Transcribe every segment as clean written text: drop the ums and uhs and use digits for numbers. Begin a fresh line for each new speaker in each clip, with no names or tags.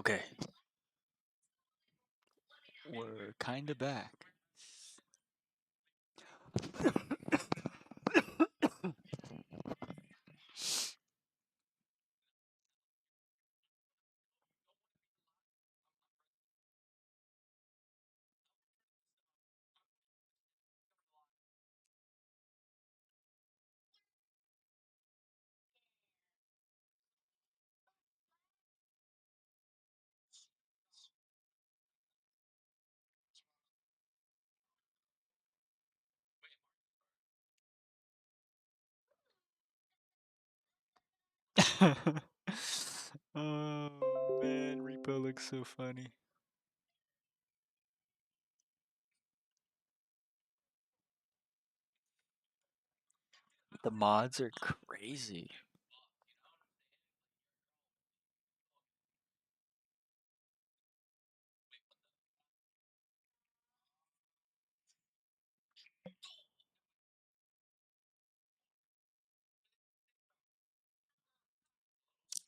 Okay, we're kinda back. Oh man, Repo looks so funny. The mods are crazy.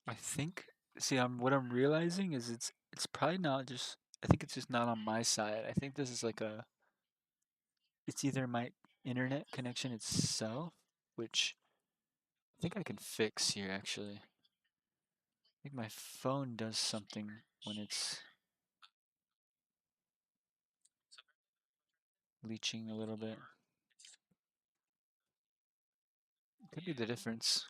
I think, see, what I'm realizing is it's probably not just. I think it's just not on my side. I think this is like it's either my internet connection itself, which I think I can fix here actually. I think my phone does something when it's leeching a little bit. Could be the difference.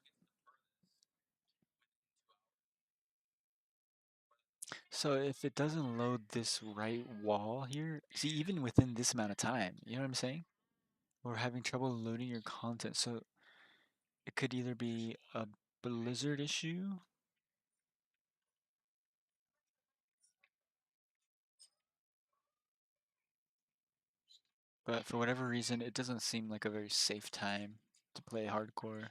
So if it doesn't load this right wall here, see, even within this amount of time, you know what I'm saying? We're having trouble loading your content. So it could either be a Blizzard issue, but for whatever reason, it doesn't seem like a very safe time to play hardcore.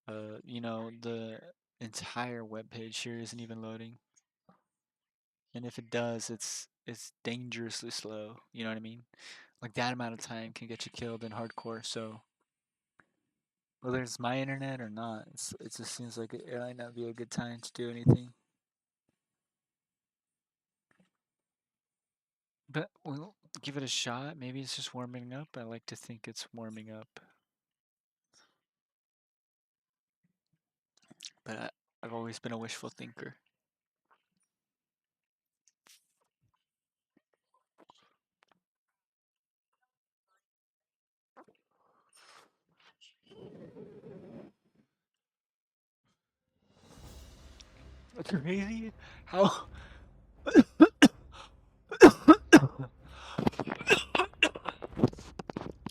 The entire web page here isn't even loading. And if it does, it's dangerously slow. You know what I mean? Like that amount of time can get you killed in hardcore. So whether it's my internet or not, it just seems like it might not be a good time to do anything. But we'll give it a shot. Maybe it's just warming up. I like to think it's warming up. But I've always been a wishful thinker. That's crazy. How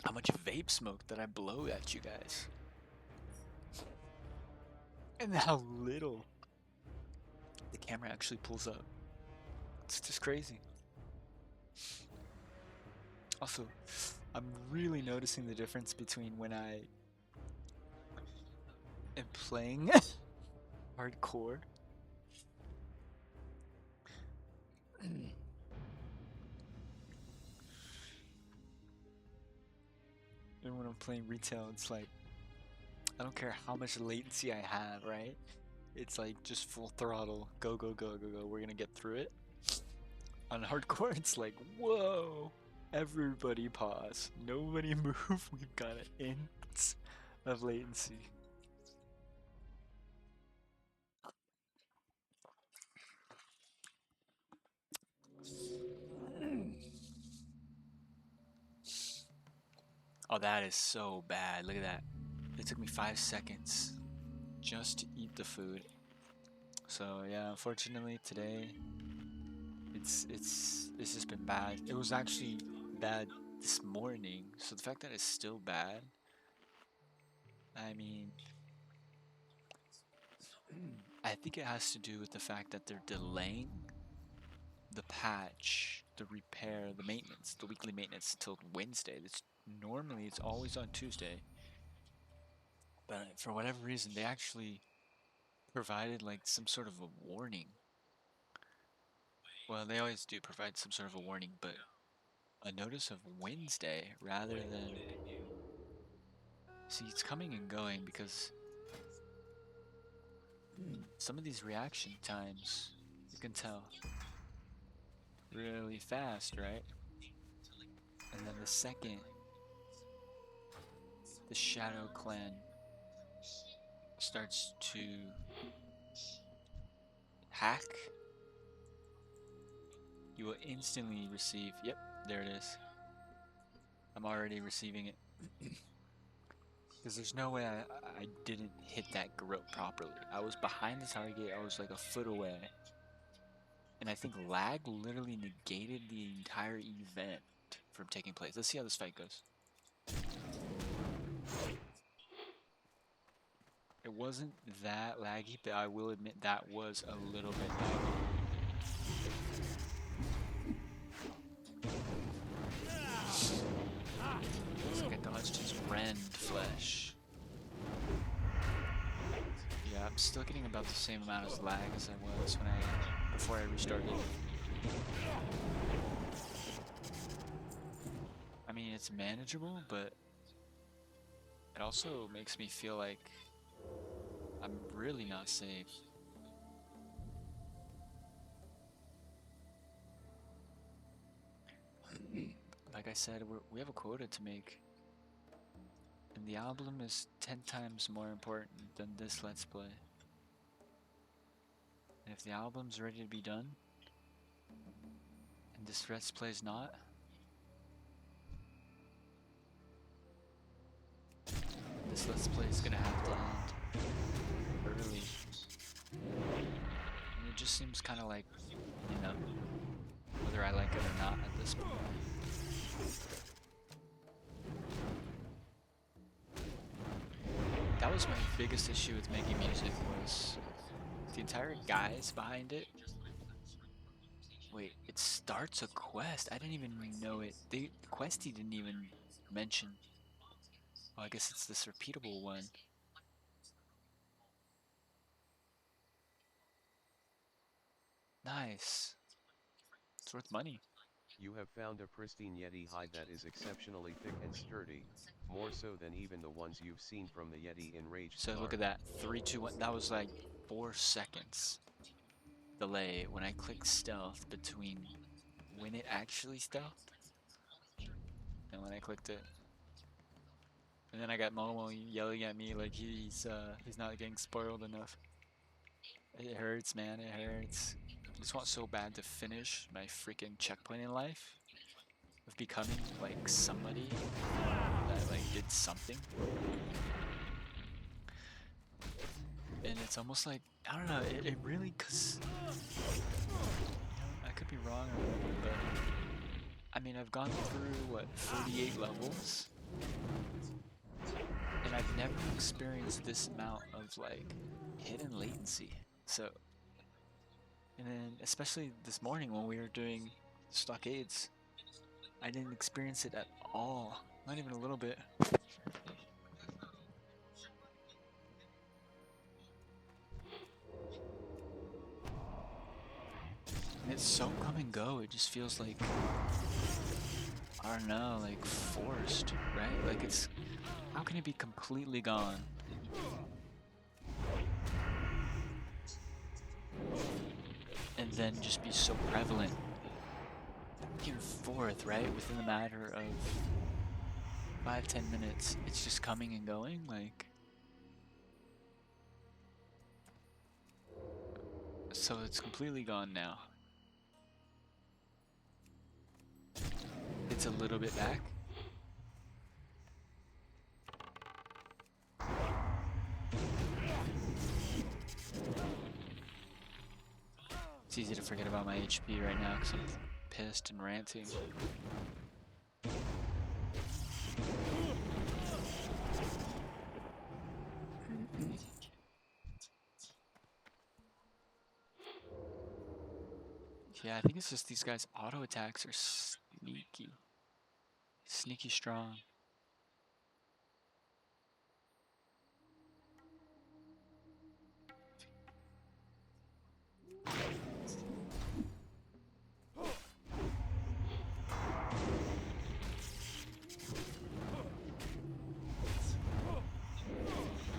how much vape smoke did I blow at you guys? And how little the camera actually pulls up. It's just crazy. Also, I'm really noticing the difference between when I am playing hardcore and when I'm playing retail. It's like I don't care how much latency I have, right? It's like just full throttle, go, go, go, go, go. We're gonna get through it. On hardcore, it's like, whoa, everybody pause, nobody move. We've got an inch of latency. Oh, that is so bad. Look at that. It took me 5 seconds just to eat the food. So yeah, unfortunately today it's just been bad. It was actually bad this morning, so the fact that it's still bad, I mean, I think it has to do with the fact that they're delaying the patch, the repair, the maintenance, the weekly maintenance till Wednesday. Normally it's always on Tuesday, but for whatever reason they actually provided like some sort of a warning. Well, they always do provide some sort of a warning, but a notice of Wednesday rather than. See, it's coming and going because some of these reaction times, You can tell. Really fast, right? And then the second the Shadow Clan starts to hack, you will instantly receive, yep, there it is. I'm already receiving it. Because there's no way I didn't hit that garrote properly. I was behind the target, I was like a foot away. And I think lag literally negated the entire event from taking place. Let's see how this fight goes. It wasn't that laggy, but I will admit that was a little bit laggy. Looks like I dodged his rend flesh. Yeah, I'm still getting about the same amount of lag as I was before I restarted. I mean, it's manageable, but it also makes me feel like I'm really not safe. Like I said, we have a quota to make. And the album is 10 times more important than this Let's Play. And if the album's ready to be done, and this Let's Play is not, this Let's Play is gonna have to end early. And it just seems kind of like, you know, whether I like it or not at this point. That was my biggest issue with making music, was the entire guys behind it. Wait, it starts a quest? I didn't even know it. The questy didn't even mention. Oh, I guess it's this repeatable one. Nice. It's worth money.
You have found a pristine Yeti hide that is exceptionally thick and sturdy, more so than even the ones you've seen from the Yeti in Rage.
So look at that. 3, 2, 1. That was like 4 seconds delay when I clicked stealth between when it actually stealthed and when I clicked it. And then I got Momo yelling at me like he's not getting spoiled enough. It hurts, man. It hurts. I just want so bad to finish my freaking checkpoint in life of becoming like somebody that like did something. And it's almost like, I don't know, it really, cause I could be wrong or whatever, but I mean, I've gone through what, 48 levels, and I've never experienced this amount of like hidden latency. So, and then especially this morning when we were doing stockades, I didn't experience it at all, not even a little bit. And it's so come and go, it just feels like, I don't know, like forced, right? Like it's, how can it be completely gone? And then just be so prevalent. Back and forth, right? Within a matter of 5-10 minutes, it's just coming and going, like. So it's completely gone now. It's a little bit back. It's easy to forget about my HP right now because I'm pissed and ranting. Yeah, I think it's just these guys' auto attacks are sneaky. Sneaky strong.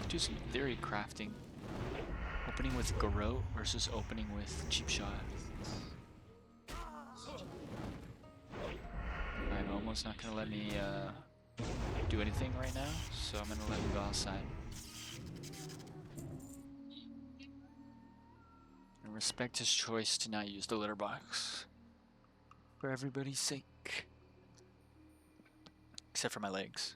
Do some theory crafting. Opening with garrote versus opening with cheap shot. animal's not gonna let me do anything right now, so I'm gonna let him go outside. And respect his choice to not use the litter box. For everybody's sake. Except for my legs.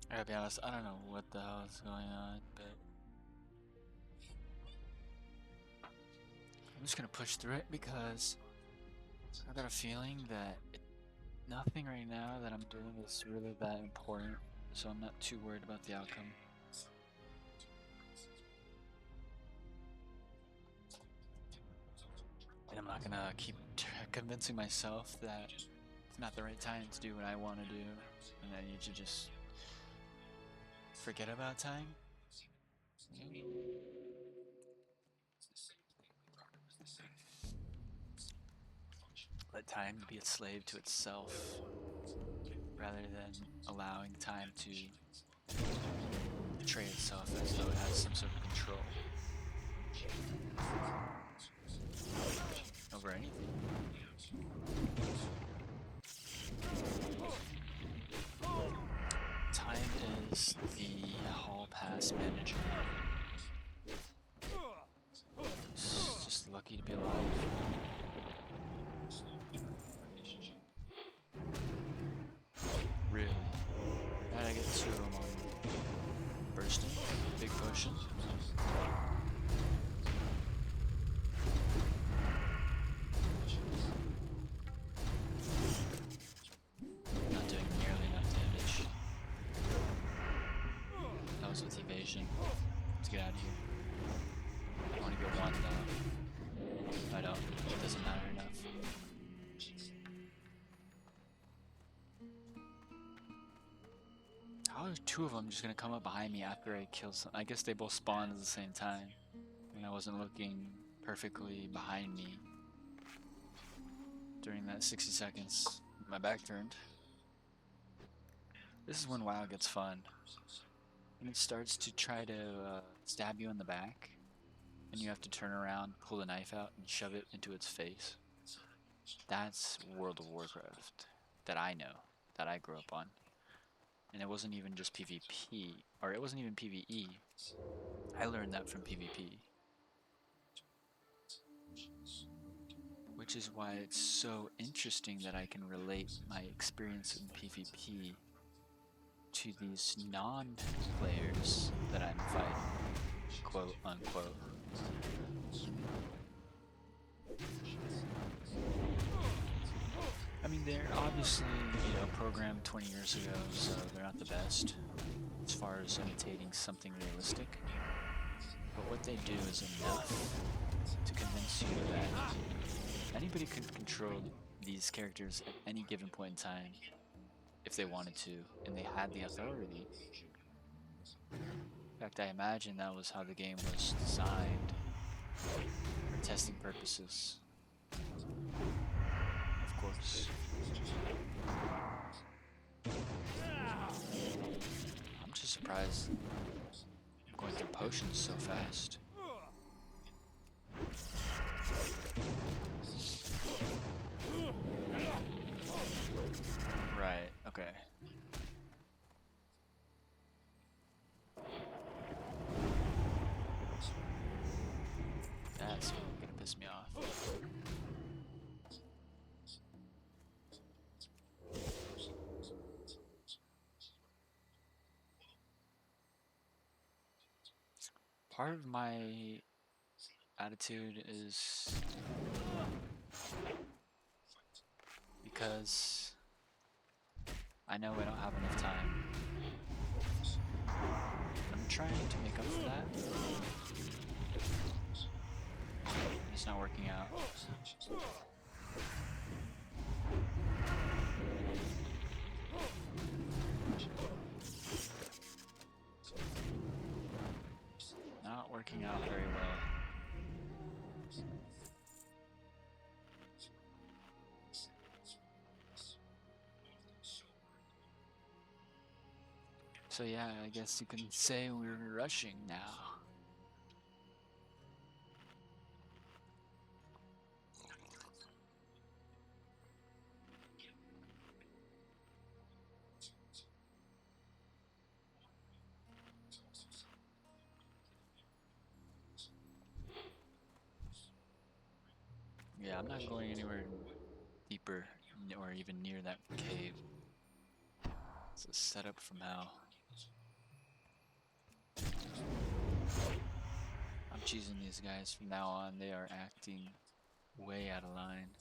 I gotta be honest, I don't know what the hell is going on, but I'm just gonna push through it because I got a feeling that nothing right now that I'm doing is really that important, so I'm not too worried about the outcome. And I'm not gonna keep convincing myself that it's not the right time to do what I want to do, and I need to just forget about time. Let time be a slave to itself, rather than allowing time to betray itself as though it has some sort of control over anything. Time is the hall last manager. Just lucky to be alive. Really? How'd I get 2 of them on me? Bursting? Big potion? Not doing nearly enough damage. That was with evasion. Let's get out of here. I want to go 1 though. I don't. It doesn't matter enough. How are 2 of them just gonna come up behind me after I kill some? I guess they both spawned at the same time. And I wasn't looking perfectly behind me during that 60 seconds. My back turned. This is when WoW gets fun. When it starts to try to stab you in the back, and you have to turn around, pull the knife out, and shove it into its face. That's World of Warcraft that I know, that I grew up on. And it wasn't even just PvP, or it wasn't even PvE. I learned that from PvP. Which is why it's so interesting that I can relate my experience in PvP to these non-players that I'm fighting, quote unquote. I mean, they're obviously, programmed 20 years ago, so they're not the best as far as imitating something realistic. But what they do is enough to convince you that anybody could control these characters at any given point in time if they wanted to, and they had the authority. In fact, I imagine that was how the game was designed for testing purposes. Of course. I'm just surprised I'm going through potions so fast. Right, okay. That's gonna piss me off. Part of my attitude is because I know I don't have enough time. I'm trying to make up for that. It's not working out. Not working out very well. So yeah, I guess you can say we're rushing now. Yeah, I'm not going anywhere deeper or even near that cave. It's a setup from hell. I'm choosing these guys from now on. They are acting way out of line.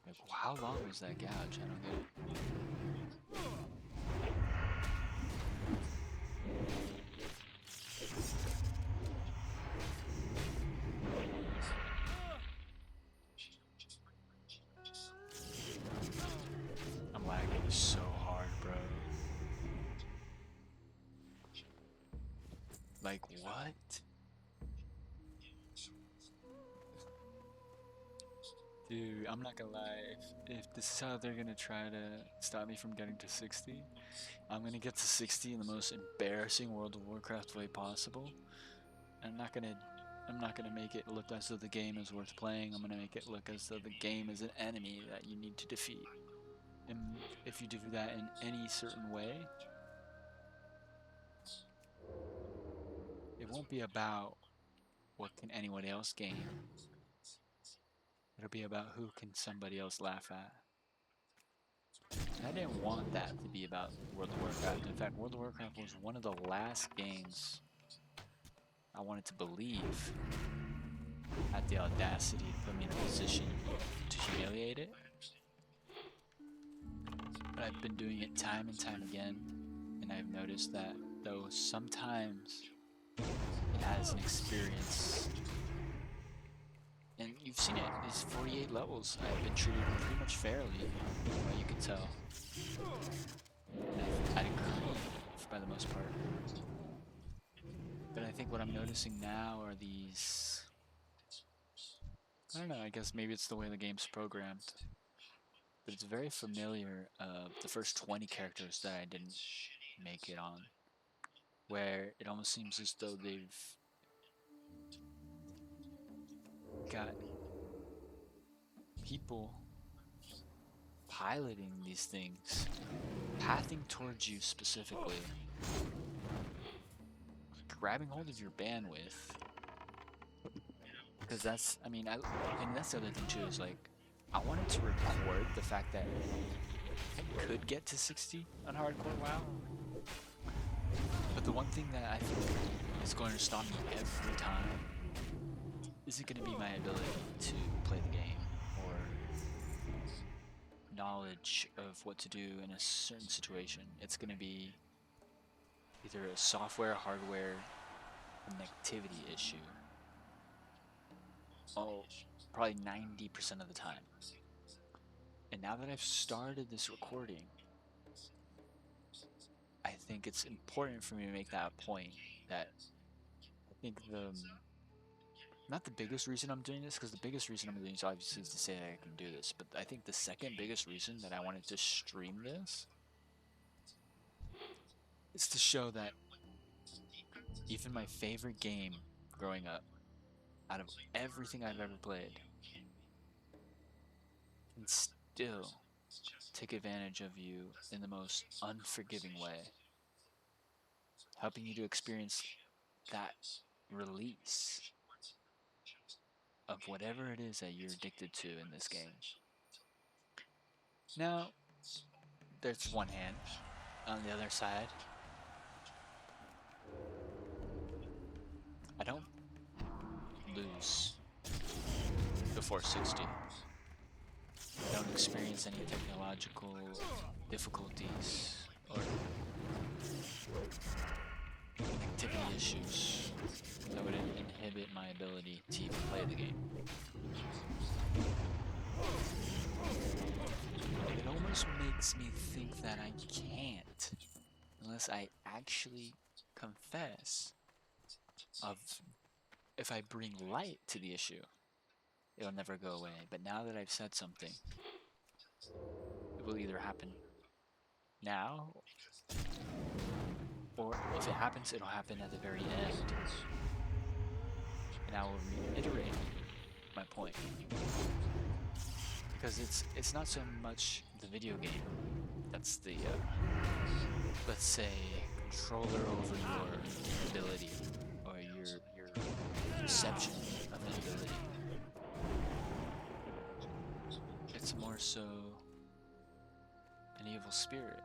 Like, how long was that gouge? I don't get it. I'm lagging so hard, bro. Like, what? Dude, I'm not gonna lie. If this is how they're gonna try to stop me from getting to 60, I'm gonna get to 60 in the most embarrassing World of Warcraft way possible. And I'm not gonna make it look as though the game is worth playing. I'm gonna make it look as though the game is an enemy that you need to defeat. And if you do that in any certain way, it won't be about what can anyone else gain. It'll be about who can somebody else laugh at. And I didn't want that to be about World of Warcraft. In fact, World of Warcraft was one of the last games I wanted to believe had the audacity to put me in a position to humiliate it. But I've been doing it time and time again, and I've noticed that though sometimes it has an experience, and you've seen it, these 48 levels, I've been treated pretty much fairly, from what you can tell. And I agree by the most part. But I think what I'm noticing now are these, I don't know, I guess maybe it's the way the game's programmed, but it's very familiar of the first 20 characters that I didn't make it on, where it almost seems as though they've got people piloting these things, pathing towards you specifically, grabbing hold of your bandwidth. Because that's, I mean, and that's the other thing too, is like, I wanted to record the fact that I could get to 60 on hardcore WoW, but the one thing that I think is going to stop me every time isn't going to be my ability to play the game or knowledge of what to do in a certain situation. It's going to be either a software, hardware, connectivity issue. Oh, probably 90% of the time. And now that I've started this recording, I think it's important for me to make that point that I think not the biggest reason I'm doing this, because the biggest reason I'm doing this obviously is to say that I can do this, but I think the second biggest reason that I wanted to stream this is to show that even my favorite game growing up, out of everything I've ever played, can still take advantage of you in the most unforgiving way, helping you to experience that release of whatever it is that you're addicted to in this game. Now, there's one hand. On the other side, I don't lose before 60. I don't experience any technological difficulties or connectivity issues that would inhibit my ability to even play the game. It almost makes me think that I can't unless I actually confess of if I bring light to the issue, it'll never go away. But now that I've said something, it will either happen now, or if it happens, it'll happen at the very end. And I will reiterate my point. Because it's not so much the video game that's the, let's say, controller over your ability, or your perception of an ability. It's more so an evil spirit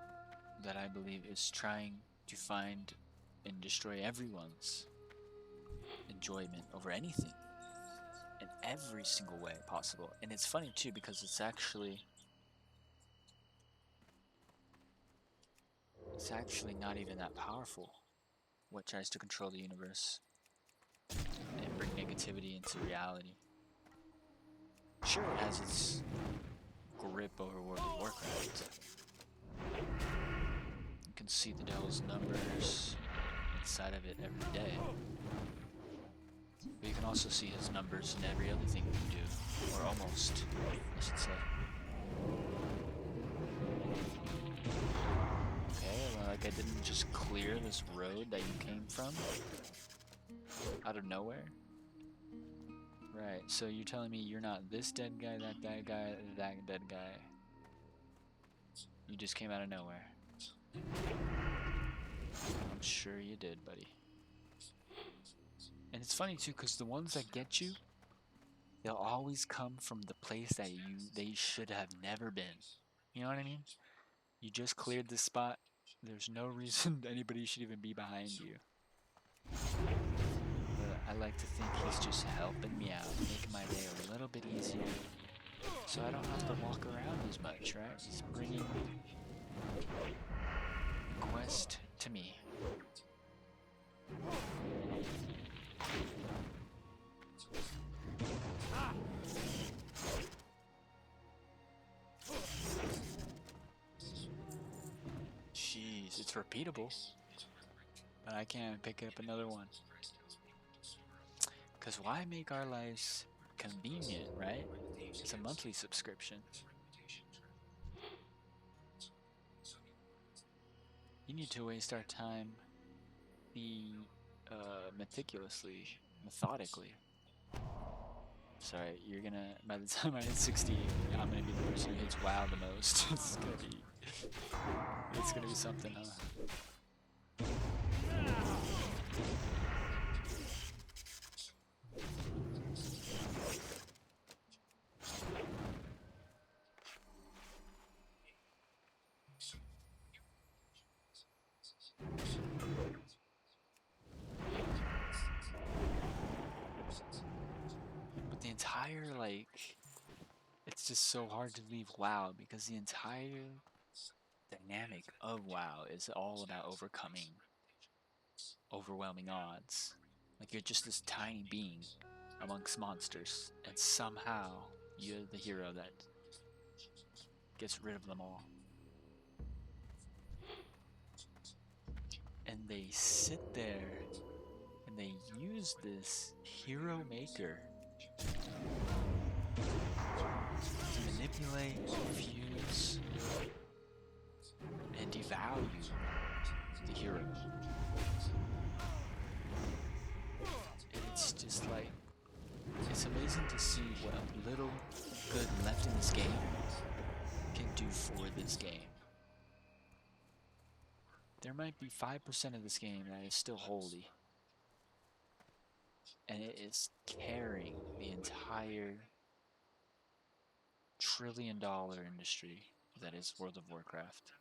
that I believe is trying to find and destroy everyone's enjoyment over anything in every single way possible. And it's funny too, because it's actually not even that powerful what tries to control the universe and bring negativity into reality. Sure, it has its grip over World of Warcraft. You can see the devil's numbers inside of it every day. But you can also see his numbers in every other thing you do. Or almost, I should say. Okay, well, like I didn't just clear this road that you came from out of nowhere. Right, so you're telling me you're not this dead guy, that guy, that dead guy. You just came out of nowhere. I'm sure you did, buddy. And it's funny too, because the ones that get you, they'll always come from the place that they should have never been. You know what I mean? You just cleared this spot. There's no reason anybody should even be behind you. But I like to think he's just helping me out, making my day a little bit easier, so I don't have to walk around as much, right? He's bringing the quest to me. Jeez, it's repeatable, but I can't pick up another one. Because why make our lives convenient, right? It's a monthly subscription. You need to waste our time methodically. Sorry, you're gonna, by the time I hit 60, I'm gonna be the person who hits WoW the most. It's gonna be something, huh? But the entire, it's just so hard to leave WoW because the entire dynamic of WoW is all about overcoming overwhelming odds. Like you're just this tiny being amongst monsters, and somehow you're the hero that gets rid of them all. And they sit there and they use this hero maker to manipulate, confuse, and devalue the hero. And it's just like, it's amazing to see what a little good left in this game can do for this game. There might be 5% of this game that is still holy, and it is carrying the entire trillion-dollar industry that is World of Warcraft.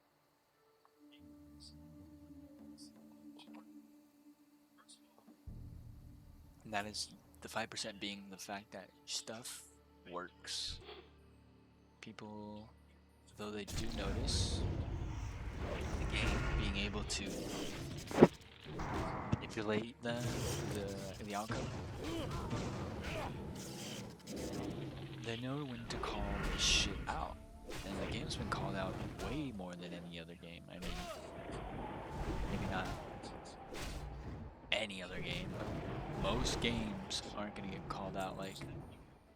And that is the 5% being the fact that stuff works. People, though they do notice the game being able to manipulate the outcome, they know when to call this shit out. And the game's been called out way more than any other game. I mean, maybe not any other game, but most games aren't going to get called out like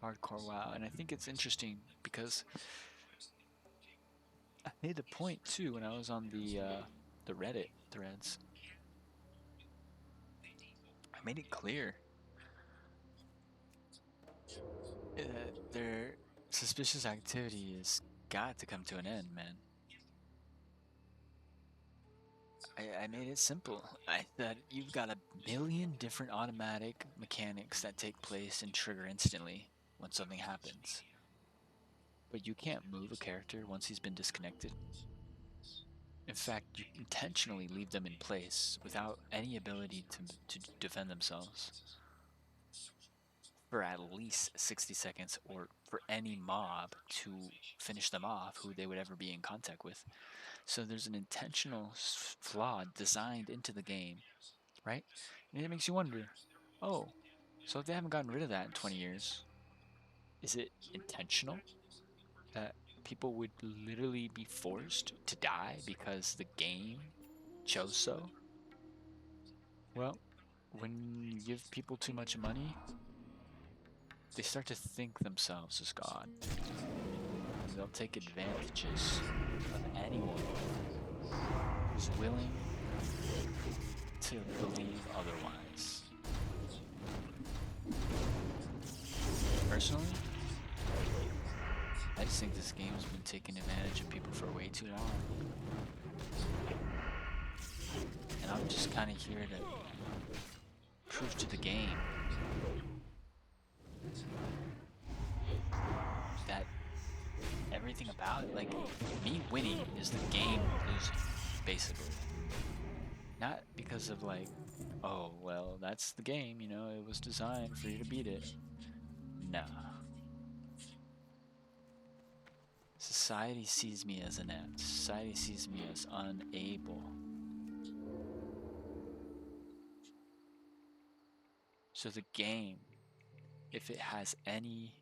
hardcore WoW. And I think it's interesting because I made a point too when I was on the Reddit threads. I made it clear that their suspicious activity has got to come to an end, man. I made it simple. I said you've got a million different automatic mechanics that take place and trigger instantly when something happens. But you can't move a character once he's been disconnected. In fact, you intentionally leave them in place without any ability to defend themselves for at least 60 seconds, or for any mob to finish them off who they would ever be in contact with. So there's an intentional flaw designed into the game, right? And it makes you wonder, oh, so if they haven't gotten rid of that in 20 years, is it intentional that people would literally be forced to die because the game chose so? Well, when you give people too much money, they start to think themselves as God. And they'll take advantages of anyone who's willing to believe otherwise. Personally, I just think this game's been taking advantage of people for way too long. And I'm just kind of here to prove to the game that everything about it, like, me winning is the game losing, basically. Not because of like, oh, well, that's the game, you know, it was designed for you to beat it. Nah. Society sees me as inept. Society sees me as unable. So the game, if it has any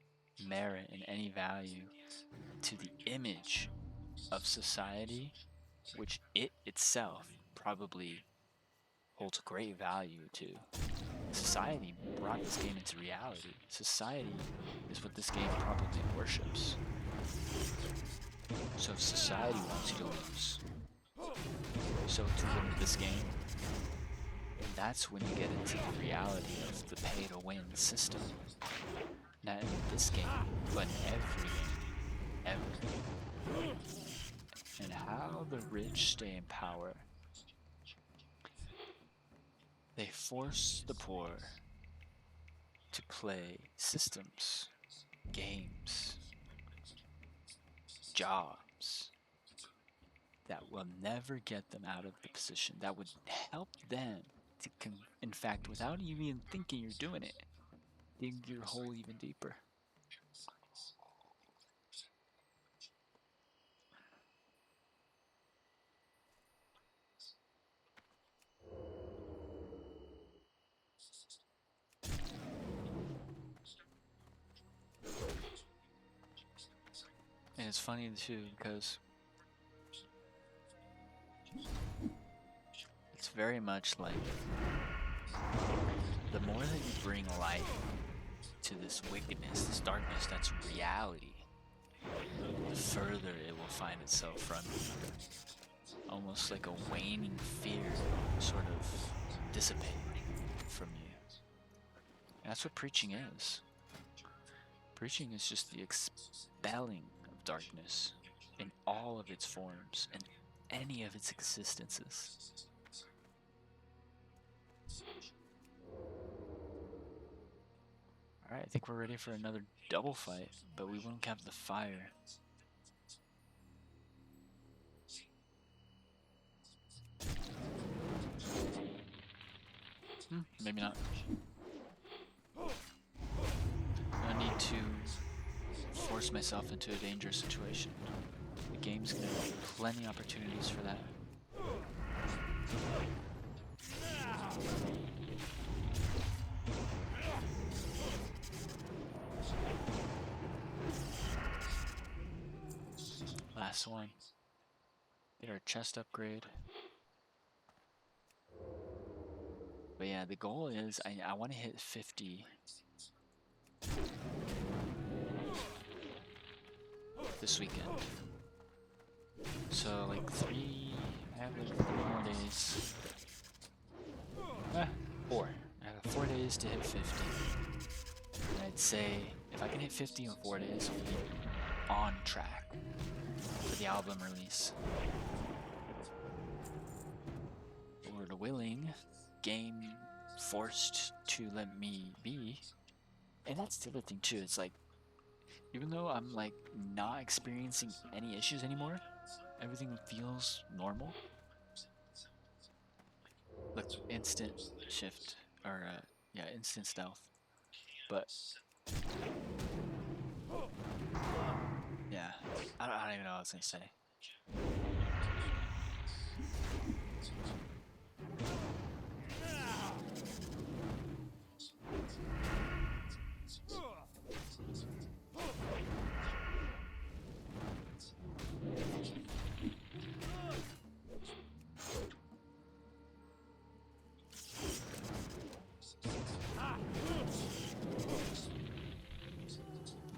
merit and any value to the image of society, which it itself probably holds great value to, society brought this game into reality. Society is what this game probably worships. So if society wants you to lose, so to win this game, that's when you get into the reality of the pay-to-win system. Not in this game, but in every game, ever. And how the rich stay in power. They force the poor to play systems, games, jobs that will never get them out of the position, that would help them to, in fact, without even thinking you're doing it, dig your hole even deeper. And it's funny too because it's very much like the more that you bring light to this wickedness, this darkness that's reality, the further it will find itself from you. Almost like a waning fear sort of dissipating from you. And that's what preaching is. Preaching is just the expelling of darkness in all of its forms and any of its existences. Alright, I think we're ready for another double fight, but we won't have the fire. Maybe not. No need to force myself into a dangerous situation. The game's gonna have plenty of opportunities for that. Last one. Get our chest upgrade. But yeah, the goal is I want to hit 50 this weekend. So like I have like 3 more days. 4. I have 4 days to hit 50. And I'd say if I can hit 50 in 4 days, I'll be on track for the album release. Lord willing, game forced to let me be. And that's the other thing too, it's like, even though I'm like not experiencing any issues anymore, everything feels normal. Look, instant shift, or yeah, instant stealth. But yeah, I don't even know what I was gonna say.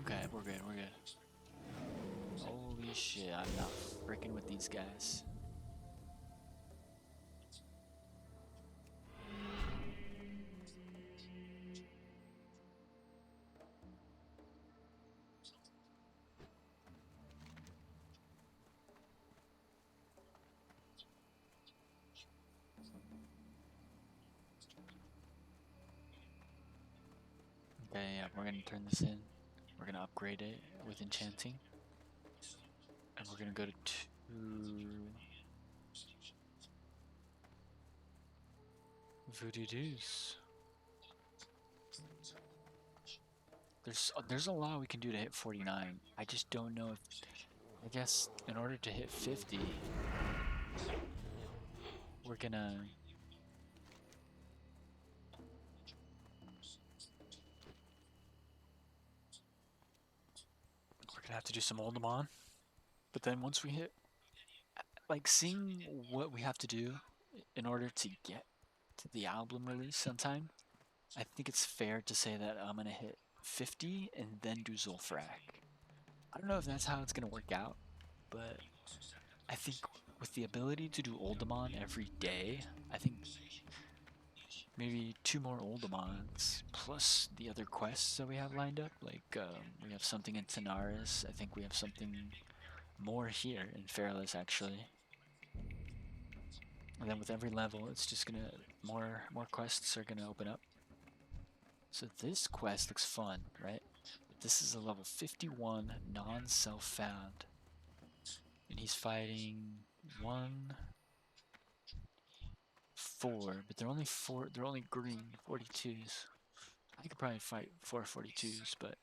Okay, we're good, we're good. Holy shit, I'm not freaking with these guys. yeah, we're gonna turn this in. We're gonna upgrade it with enchanting. And we're gonna go to 2 voodoo doos. There's a lot we can do to hit 49. I just don't know if, I guess in order to hit 50, we're gonna have to do some Oldemon. But then once we hit, like, seeing what we have to do in order to get to the album release sometime, I think it's fair to say that I'm gonna hit 50 and then do Zul'Farrak. I don't know if that's how it's gonna work out, but I think with the ability to do Oldemon every day, I think maybe 2 more Oldemons plus the other quests that we have lined up. Like we have something in Tanaris. I think we have something more here in Fairless actually. And then with every level, it's just gonna more quests are gonna open up. So this quest looks fun, right? But this is a level 51 non-self-found, and he's fighting 1, 4, but they're only 4. They're only green 42s. I could probably fight 4 42s, but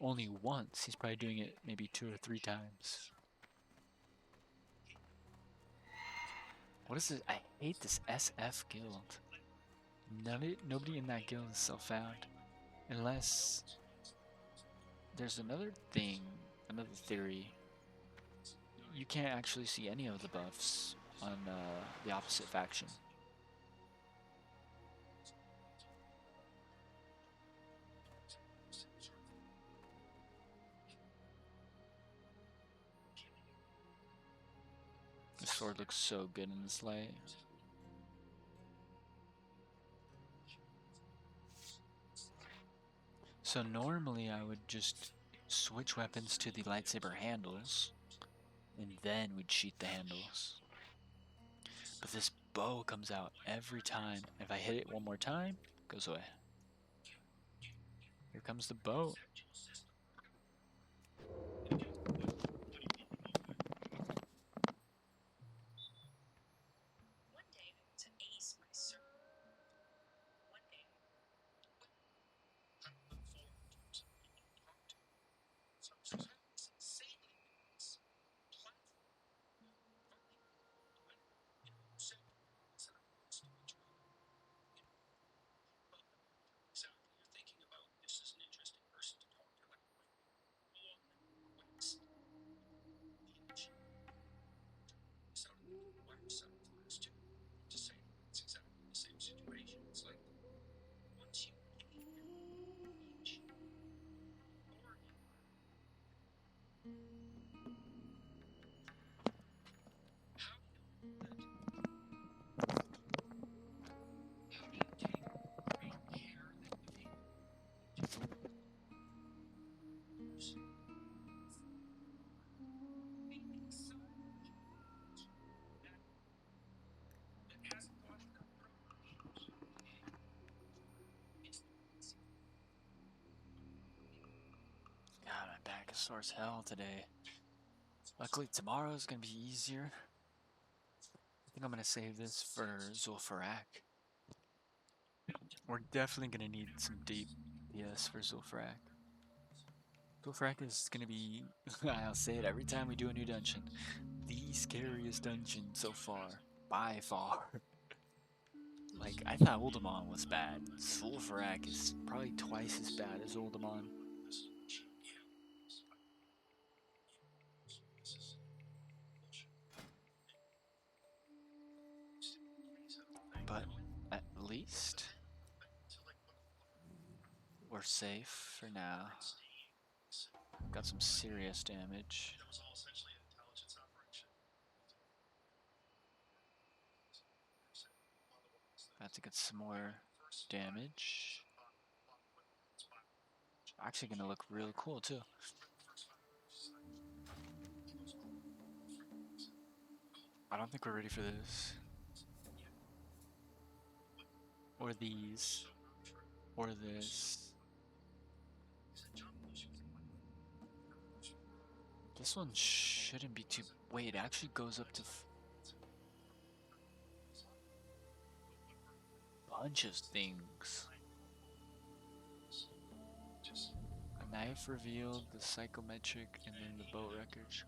only once. He's probably doing it maybe 2 or 3 times. What is this? I hate this SF guild. Nobody in that guild is self-found. Unless there's another thing, another theory. You can't actually see any of the buffs on the opposite faction. The sword looks so good in this light. So normally I would just switch weapons to the lightsaber handles, and then we'd sheath the handles. But this bow comes out every time. If I hit it one more time, it goes away. Here comes the bow. God, my back is sore as hell today. Luckily tomorrow's gonna be easier. I think I'm gonna save this for Zul'Farrak. We're definitely gonna need some deep PS for Zul'Farrak. Zul'Farrak is gonna be, I'll say it every time we do a new dungeon, the scariest dungeon so far, by far. Like, I thought Uldaman was bad. Zul'Farrak is probably twice as bad as Uldaman. But at least we're safe for now. Got some serious damage. Got to get some more damage. Actually gonna look really cool too. I don't think we're ready for this. Or these. Or this. This one shouldn't be too. Wait, it actually goes up to bunch of things. A knife revealed, the psychometric, and then the boat records.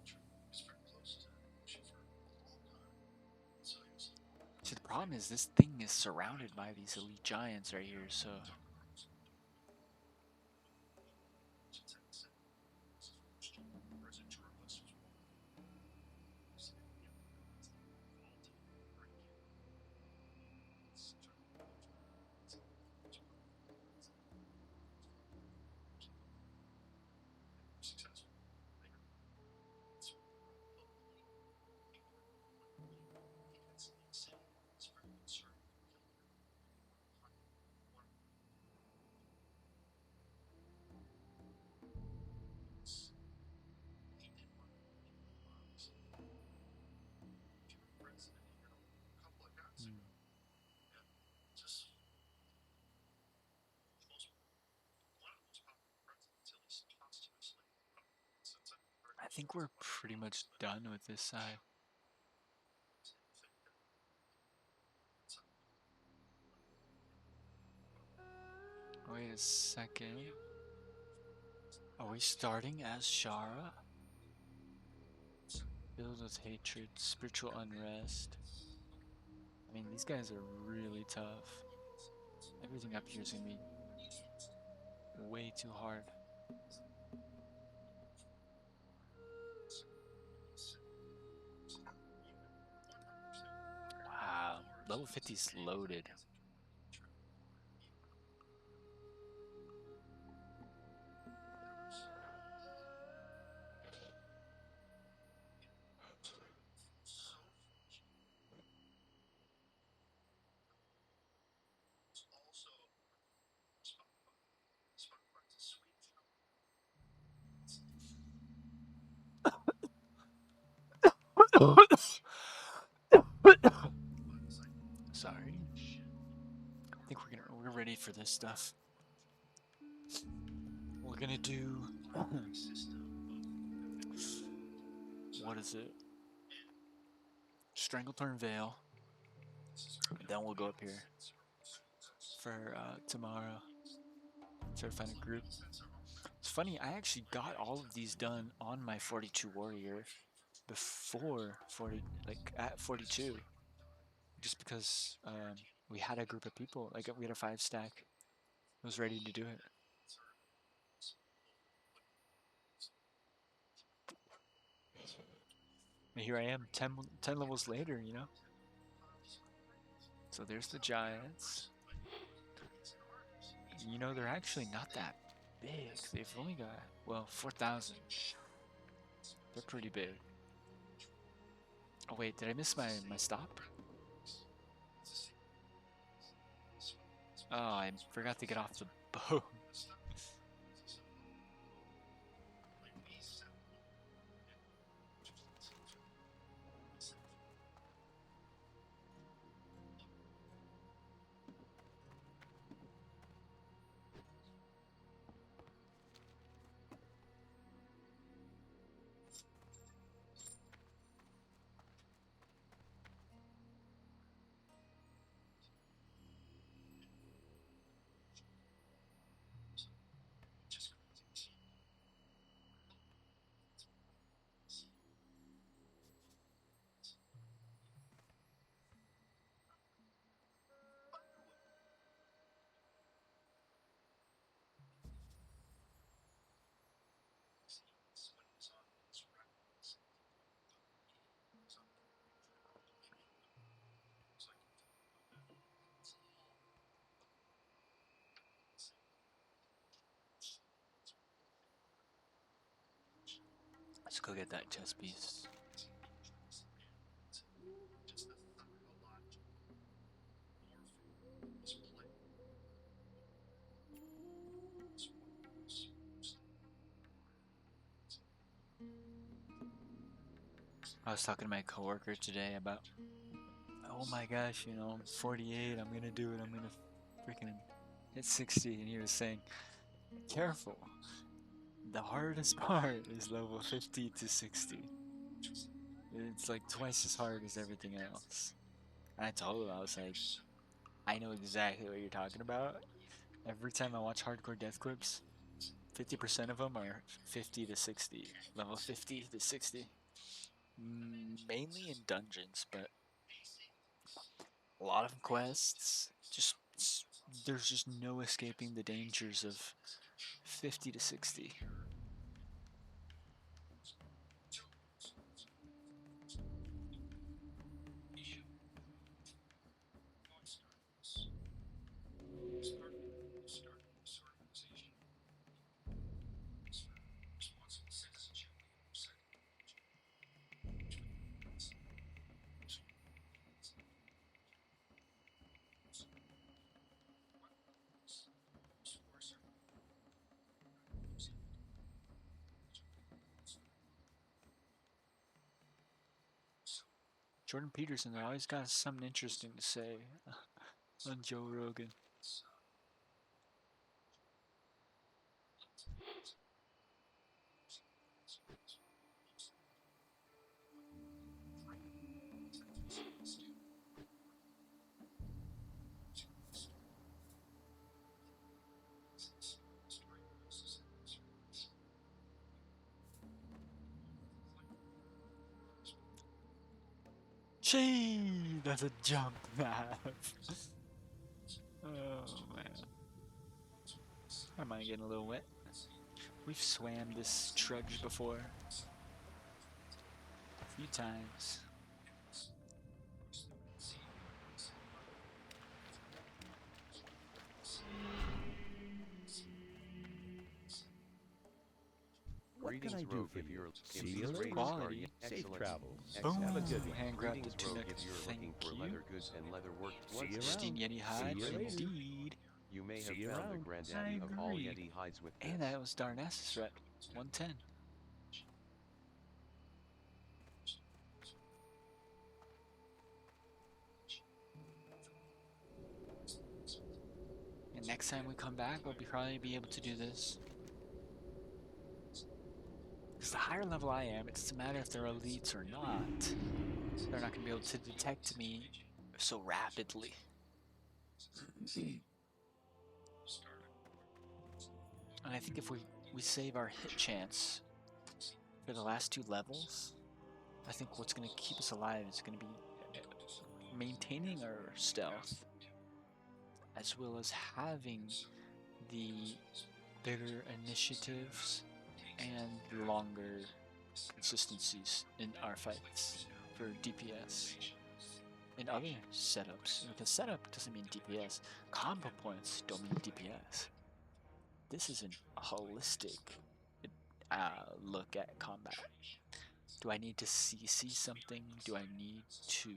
See, the problem is this thing is surrounded by these elite giants right here, so. Hmm. I think we're pretty much done with this side. Wait a second. Are we starting as Shara? Filled with hatred, spiritual unrest. I mean, these guys are really tough. Everything up here is gonna be way too hard. Wow, level 50 is loaded. Sorry. I think we're ready for this stuff. We're gonna do what is it? Strangleturn Veil. Then we'll go up here for tomorrow. Try to find a group. It's funny, I actually got all of these done on my 42 warrior before 40, like at 42, just because we had a group of people, like we had a 5 stack. I was ready to do it. And here I am, 10 levels later, you know? So there's the giants. You know, they're actually not that big. They've only got, well, 4,000. They're pretty big. Oh wait, did I miss my stop? Oh, I forgot to get off the boat. Let's go get that chess piece. I was talking to my coworker today about, oh my gosh, you know, I'm 48, I'm gonna do it, I'm gonna freaking hit 60, and he was saying, careful, The hardest part is level 50 to 60. It's like twice as hard as everything else. And I told him, I was like, I know exactly what you're talking about. Every time I watch hardcore death clips, 50% of them are 50 to 60. Level 50 to 60. Mainly in dungeons, but a lot of quests. Just there's just no escaping the dangers of 50 to 60. Jordan Peterson always got something interesting to say on Joe Rogan. Gee, that's a jump map. Oh man, I might getting a little wet. We've swam this trudge before a few times.
What can I
Greetings
do
Rogue
for
if
you?
you're if
See you
these
later.
ratings are
Quality.
Safe
excellent.
travels.
Boom!
Have a
Excellent.
good one.
Hand grabbed a
Greetings Rogue
tunic.
if you're looking
Thank
for
you.
leather goods and leather work
See
once
you
again.
Pristine
around.
Yeti
See
hide,
you later.
indeed.
You may
See
have
you
found the
around.
I
granddaddy of all
agree.
Yeti hides with
And
this.
that was Darnassus threat. 110. And next time we come back, we'll probably be able to do this. Because the higher level I am, it doesn't matter if they're elites or not. They're not going to be able to detect me so rapidly. And I think if we save our hit chance for the last two levels, I think what's going to keep us alive is going to be maintaining our stealth, as well as having the bigger initiatives and longer consistencies in our fights for DPS and other setups. Because setup doesn't mean DPS, combo points don't mean DPS. This is a holistic look at combat. Do I need to CC something? Do I need to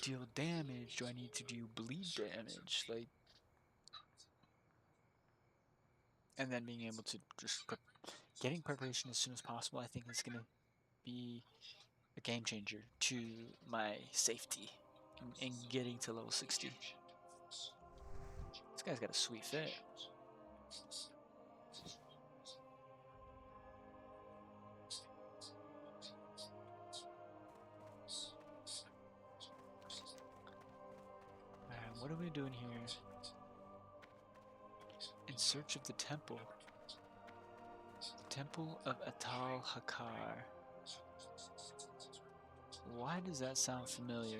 deal damage? Do I need to do bleed damage? Like, and then being able to just getting preparation as soon as possible. I think is gonna be a game changer to my safety and getting to level 60. This guy's got a sweet fit. Alright, what are we doing here? In search of the temple. The Temple of Atal Hakar. Why does that sound familiar?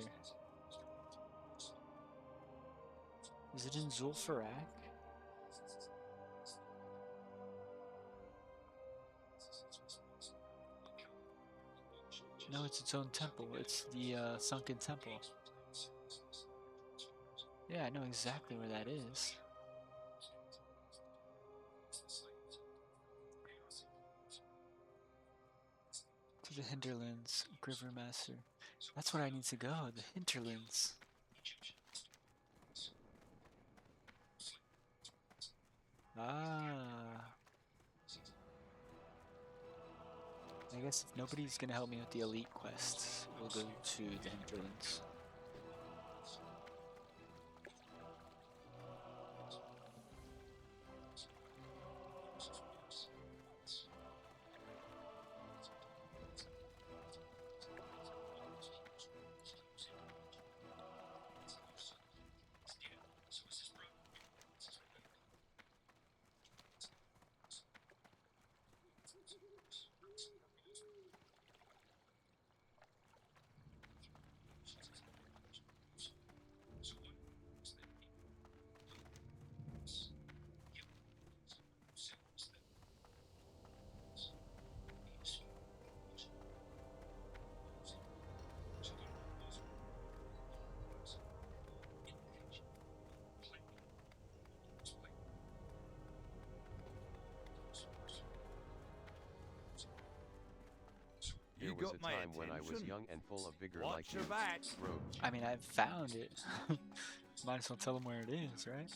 Is it in Zul'Farrak? No, it's its own temple. It's the sunken temple. Yeah, I know exactly where that is. To the hinterlands, Rivermaster. That's where I need to go, the hinterlands. Ah. I guess if nobody's gonna help me with the elite quests, we'll go to the hinterlands.
There was a time when I was young and full of vigor like you, wrote.
I mean, I've found it. Might as well tell them where it is, right?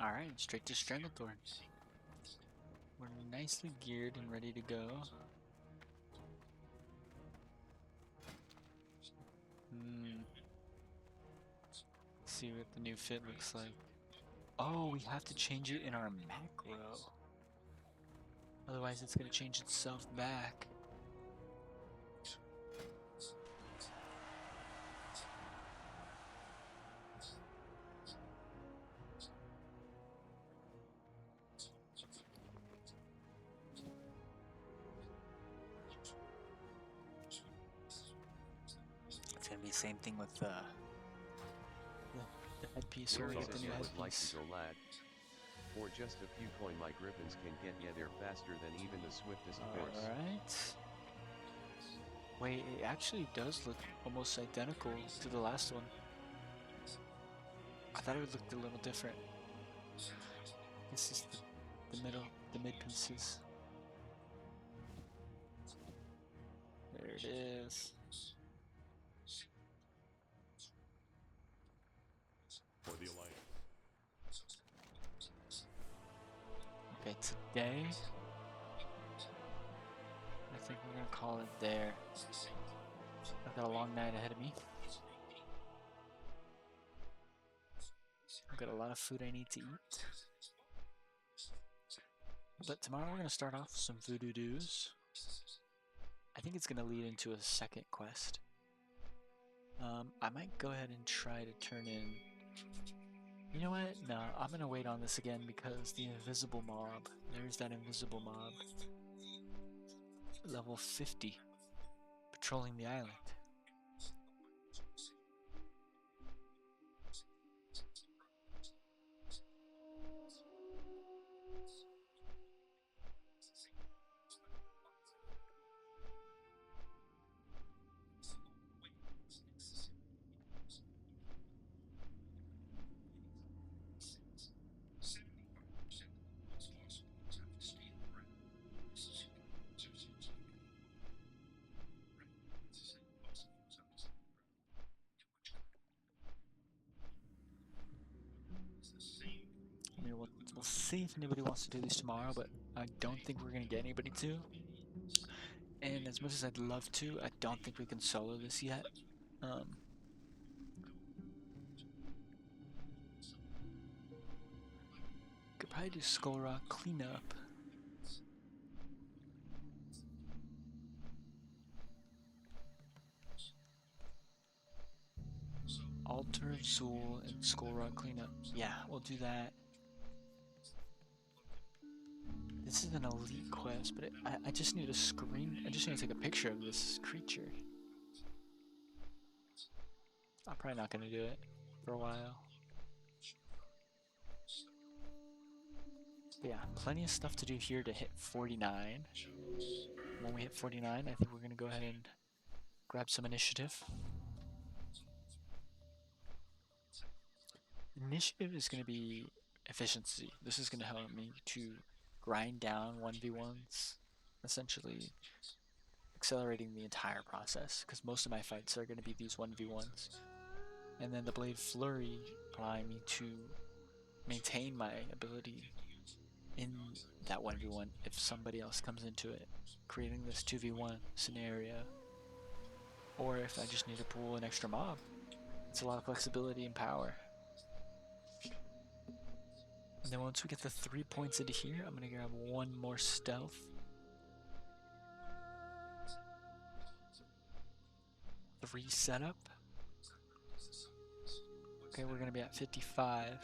Alright, straight to Stranglethorn. We're nicely geared and ready to go. See what the new fit looks like. Oh, we have to change it in our macro. Otherwise it's gonna change itself back. It's gonna be the same thing with the headpiece when we get the new
Would like
headpiece.
to go, lad. For just a few coin, my griffins can get ya there faster than even the swiftest horse.
Alright. Wait, it actually does look almost identical to the last one. I thought it would look a little different. This is the middle, the mid pieces. There it is.
For the Alliance.
Okay, today I think we're gonna call it there. I've got a long night ahead of me. I've got a lot of food I need to eat. But tomorrow we're gonna start off with some voodoo doos. I think it's gonna lead into a second quest. I might go ahead and try to turn in. You know what? No, I'm gonna wait on this again because the invisible mob. There's that invisible mob. Level 50. Patrolling the island. I mean, we'll see if anybody wants to do these tomorrow, but I don't think we're gonna get anybody to. And as much as I'd love to, I don't think we can solo this yet. Could probably do Skull Rock cleanup. Altar of Zool and Skull Rock cleanup. Yeah, we'll do that. This is an elite quest, but I just need a screen. I just need to take a picture of this creature. I'm probably not gonna do it for a while. But yeah, plenty of stuff to do here to hit 49. When we hit 49, I think we're gonna go ahead and grab some initiative. Initiative is gonna be efficiency. This is gonna help me to grind down 1v1s, essentially accelerating the entire process, because most of my fights are gonna be these 1v1s. And then the Blade Flurry allowing me to maintain my ability in that 1v1 if somebody else comes into it, creating this 2v1 scenario. Or if I just need to pull an extra mob. It's a lot of flexibility and power. And then once we get the 3 points into here, I'm gonna grab one more stealth. 3 setup. Okay, we're gonna be at 55.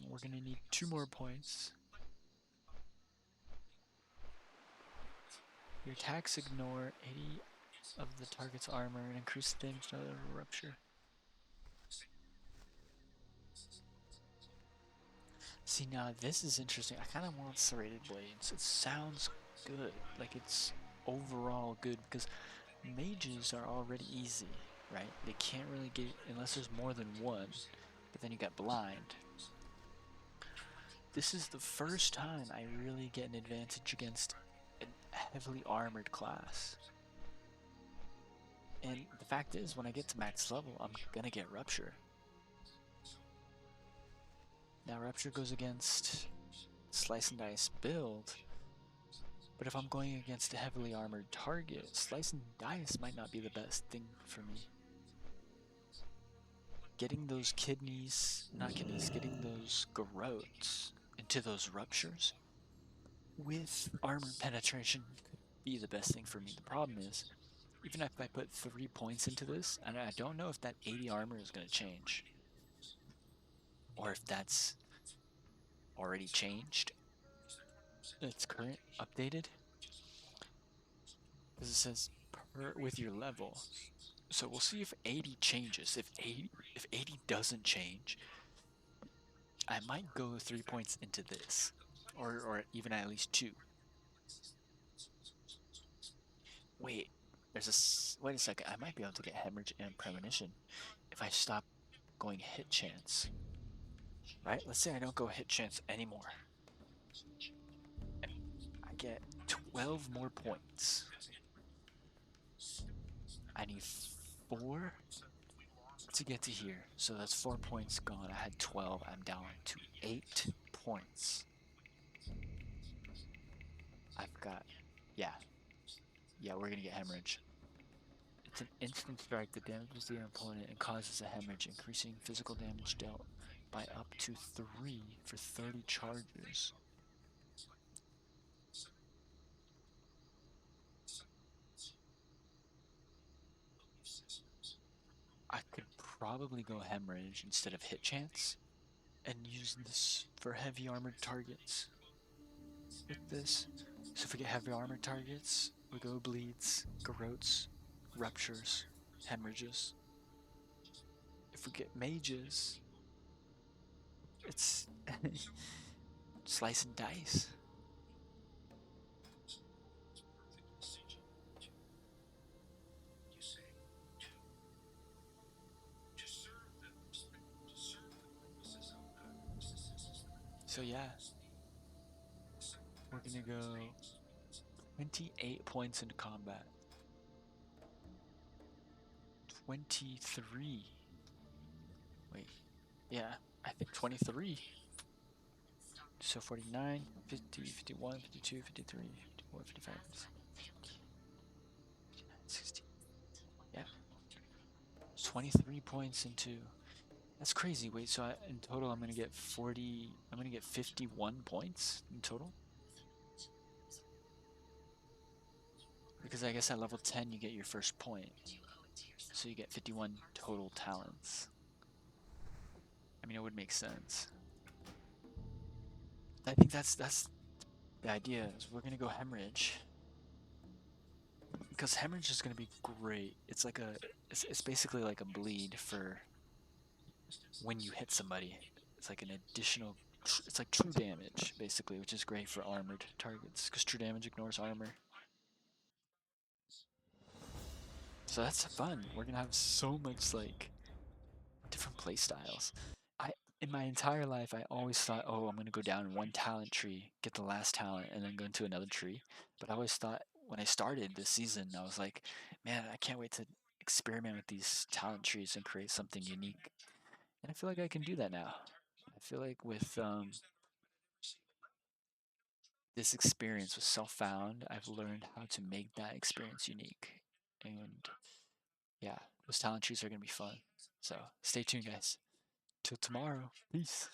We're gonna need 2 more points. Your attacks ignore 80 of the target's armor and increase the damage to rupture. See, now this is interesting. I kind of want serrated blades. It sounds good. Like, it's overall good because mages are already easy, right? They can't really get, unless there's more than one, but then you got blind. This is the first time I really get an advantage against a heavily armored class. And the fact is, when I get to max level, I'm gonna get Rupture. Now, Rupture goes against Slice and Dice build, but if I'm going against a heavily armored target, Slice and Dice might not be the best thing for me. Getting those getting those garrotes into those ruptures with armor penetration could be the best thing for me. The problem is, even if I put 3 points into this, and I don't know if that 80 armor is going to change, or if that's already changed. It's current updated, because it says with your level. So we'll see if 80 changes. If 80 doesn't change, I might go 3 points into this, or even at least 2. Wait, wait a second. I might be able to get hemorrhage and premonition if I stop going hit chance. Right? Let's say I don't go hit chance anymore. And I get 12 more points. I need 4 to get to here. So that's 4 points gone. I had 12. I'm down to 8 points. I've got, yeah, we're gonna get hemorrhage. It's an instant strike that damages the opponent and causes a hemorrhage, increasing physical damage dealt by up to 3 for 30 charges. I could probably go hemorrhage instead of hit chance and use this for heavy armored targets with this. So if we get heavy armored targets, we go bleeds, garrotes, ruptures, hemorrhages. If we get mages, it's slice and dice. So yeah, we're gonna go 28 points into combat. 23. Wait, yeah, I think 23. So 49, 50, 51, 52, 53, 54, 55, 60. Yeah. 23 points into. That's crazy. Wait, so in total I'm going to get 40. I'm going to get 51 points in total? Because I guess at level 10 you get your first point. So you get 51 total talents. I mean, it would make sense. I think that's the idea. Is we're gonna go hemorrhage because hemorrhage is gonna be great. It's basically like a bleed for when you hit somebody. It's like an additional. It's like true damage basically, which is great for armored targets because true damage ignores armor. So that's fun. We're gonna have so much like different play styles. I in my entire life I always thought, oh, I'm gonna go down one talent tree, get the last talent, and then go into another tree. But I always thought when I started this season, I was like, man, I can't wait to experiment with these talent trees and create something unique. And I feel like I can do that now. I feel like with this experience with self-found, I've learned how to make that experience unique. And yeah, those talent trees are gonna be fun. So stay tuned, guys. Till tomorrow. Peace.